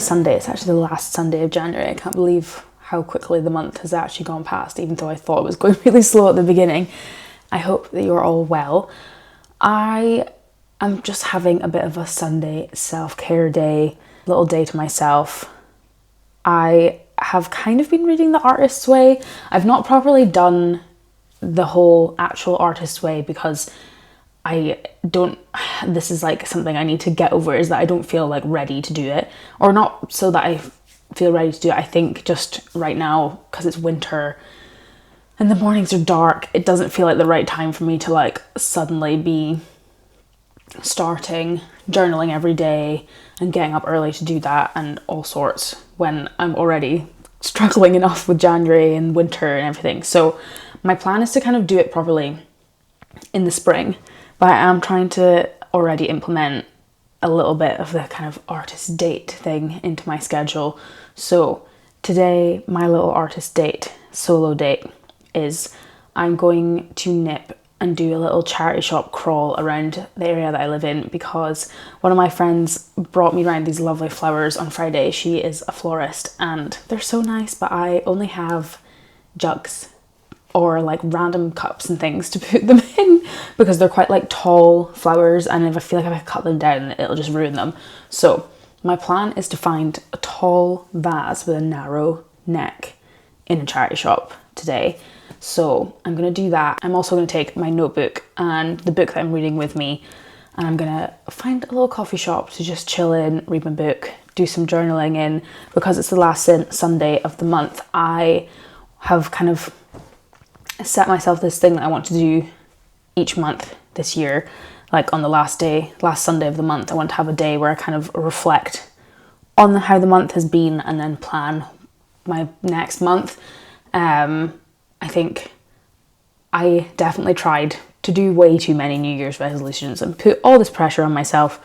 Sunday. It's actually the last Sunday of January. I can't believe how quickly the month has actually gone past, even though I thought it was going really slow at the beginning. I hope that you're all well. I am just having a bit of a Sunday self-care day, little day to myself. I have kind of been reading The Artist's Way. I've not properly done the whole actual Artist's Way because this is like something I need to get over, is that I don't feel like ready to do it, or not so that I feel ready to do it. I think just right now, because it's winter and the mornings are dark, it doesn't feel like the right time for me to like suddenly be starting journaling every day and getting up early to do that and all sorts when I'm already struggling enough with January and winter and everything. So my plan is to kind of do it properly in the spring, but I am trying to already implement a little bit of the kind of artist date thing into my schedule. So today, my little artist date, solo date, is I'm going to nip and do a little charity shop crawl around the area that I live in, because one of my friends brought me around these lovely flowers on Friday. She is a florist and they're so nice, but I only have jugs or like random cups and things to put them in because they're quite like tall flowers, and if I feel like if I cut them down it'll just ruin them. So my plan is to find a tall vase with a narrow neck in a charity shop today. So I'm going to do that. I'm also going to take my notebook and the book that I'm reading with me, and I'm going to find a little coffee shop to just chill in, read my book, do some journaling in, because it's the last Sunday of the month. I have kind of set myself this thing that I want to do each month this year. Like on the last Sunday of the month, I want to have a day where I kind of reflect on how the month has been and then plan my next month. I think I definitely tried to do way too many New Year's resolutions and put all this pressure on myself,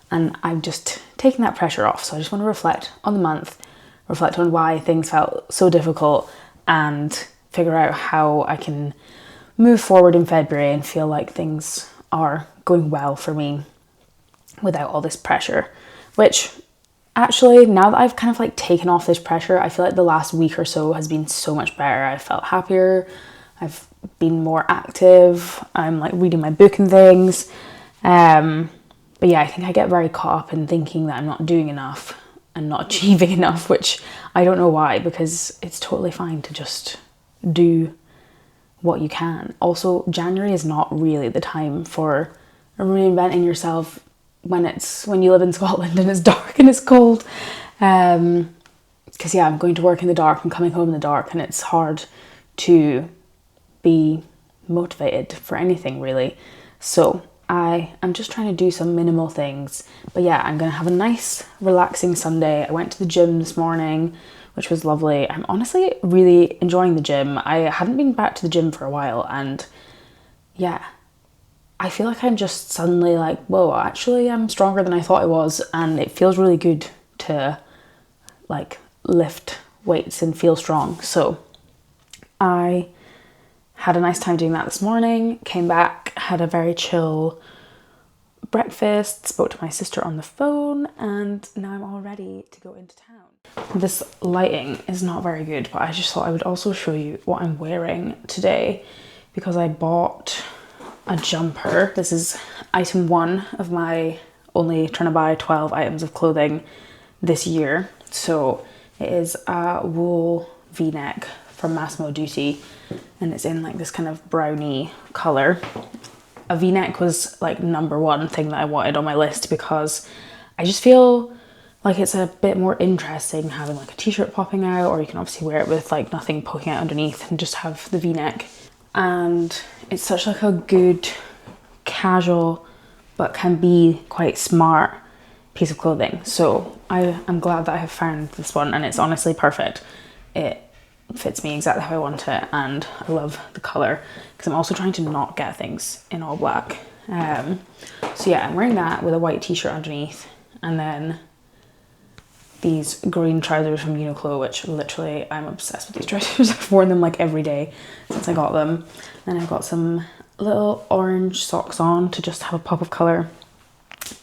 and I'm just taking that pressure off. So I just want to reflect on the month, reflect on why things felt so difficult, and figure out how I can move forward in February and feel like things are going well for me without all this pressure. Which actually, now that I've kind of like taken off this pressure, I feel like the last week or so has been so much better. I felt happier, I've been more active, I'm like reading my book and things. But yeah, I think I get very caught up in thinking that I'm not doing enough and not achieving enough, which I don't know why, because it's totally fine to just do what you can. Also, January is not really the time for reinventing yourself when you live in Scotland and it's dark and it's cold. Because I'm going to work in the dark and coming home in the dark, and it's hard to be motivated for anything really. So I'm just trying to do some minimal things. But yeah, I'm gonna have a nice relaxing Sunday. I went to the gym this morning, which was lovely. I'm honestly really enjoying the gym. I hadn't been back to the gym for a while, and yeah, I feel like I'm just suddenly like, whoa, actually I'm stronger than I thought I was, and it feels really good to like lift weights and feel strong. So I had a nice time doing that this morning, came back, had a very chill breakfast, spoke to my sister on the phone, and now I'm all ready to go into town. This lighting is not very good, but I just thought I would also show you what I'm wearing today, because I bought a jumper. This is item 1 of my only trying to buy 12 items of clothing this year. So it is a wool v-neck from Massimo Dutti, and it's in like this kind of brownie colour. A v-neck was like number 1 thing that I wanted on my list, because I just feel like it's a bit more interesting having like a t-shirt popping out, or you can obviously wear it with like nothing poking out underneath and just have the v-neck. And it's such like a good casual but can be quite smart piece of clothing. So I'm glad that I have found this one, and it's honestly perfect. It fits me exactly how I want it, and I love the colour, because I'm also trying to not get things in all black. So yeah, I'm wearing that with a white t-shirt underneath, and then these green trousers from Uniqlo, which literally I'm obsessed with these trousers. I've worn them like every day since I got them. Then I've got some little orange socks on to just have a pop of colour,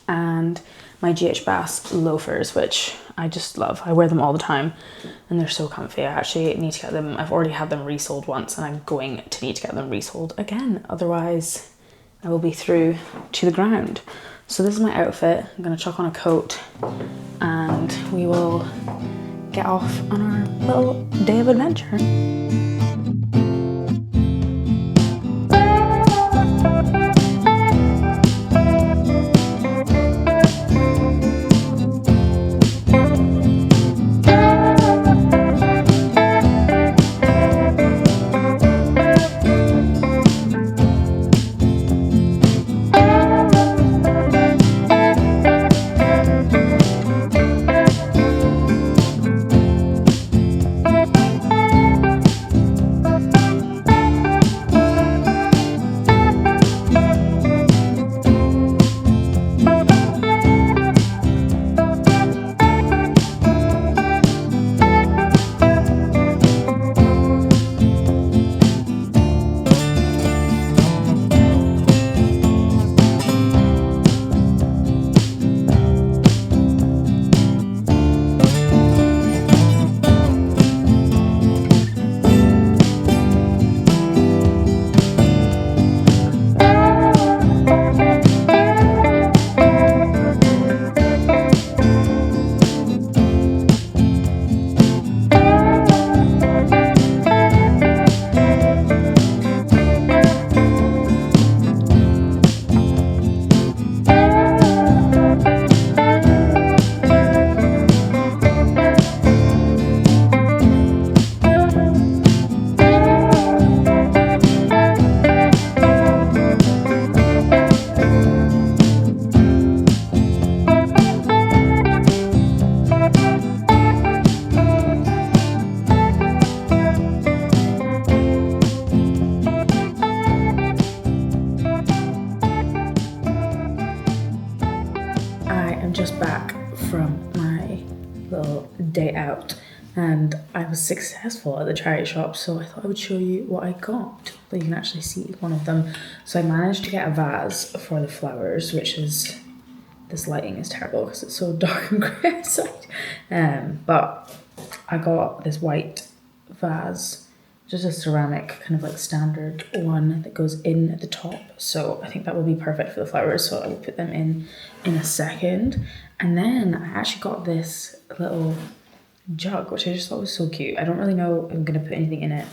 and my GH Bass loafers, which I just love. I wear them all the time and they're so comfy. I actually need to get them. I've already had them resold once and I'm going to need to get them resold again. Otherwise I will be through to the ground. So this is my outfit. I'm gonna chuck on a coat and we will get off on our little day of adventure. Just back from my little day out and I was successful at the charity shop, so I thought I would show you what I got. But you can actually see one of them. So I managed to get a vase for the flowers, which is, this lighting is terrible because it's so dark and grey outside. But I got this white vase, just a ceramic kind of like standard one that goes in at the top. So I think that will be perfect for the flowers. So I will put them in a second. And then I actually got this little jug, which I just thought was so cute. I don't really know if I'm gonna put anything in it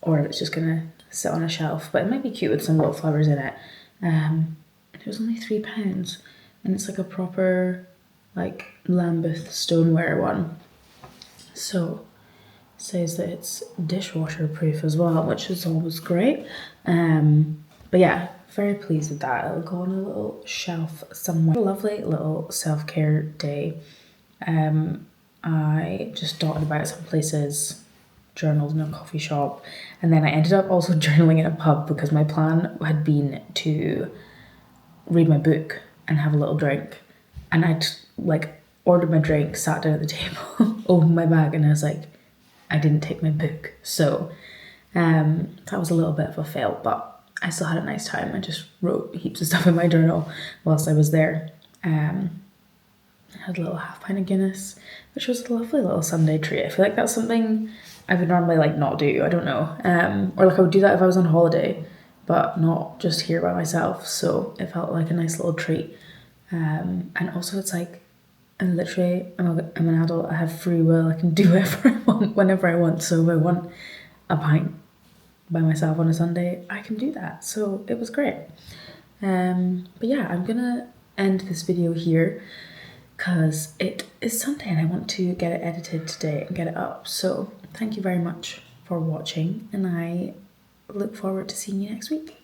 or if it's just gonna sit on a shelf, but it might be cute with some little flowers in it. It was only £3 and it's like a proper like Lambeth stoneware one. So says that it's dishwasher proof as well, which is always great. But yeah, very pleased with that. It'll go on a little shelf somewhere. A lovely little self-care day. I just dotted about some places, journaled in a coffee shop, and then I ended up also journaling in a pub because my plan had been to read my book and have a little drink. And I'd like ordered my drink, sat down at the table, opened my bag, and I was like, I didn't take my book. So that was a little bit of a fail, but I still had a nice time. I just wrote heaps of stuff in my journal whilst I was there. I had a little half pint of Guinness, which was a lovely little Sunday treat. I feel like that's something I would normally like not do, I don't know. Or like I would do that if I was on holiday, but not just here by myself. So it felt like a nice little treat. And also it's like, I'm an adult, I have free will, I can do whatever I want, whenever I want. So if I want a pint by myself on a Sunday, I can do that. So it was great. But yeah, I'm gonna end this video here because it is Sunday and I want to get it edited today and get it up. So thank you very much for watching and I look forward to seeing you next week.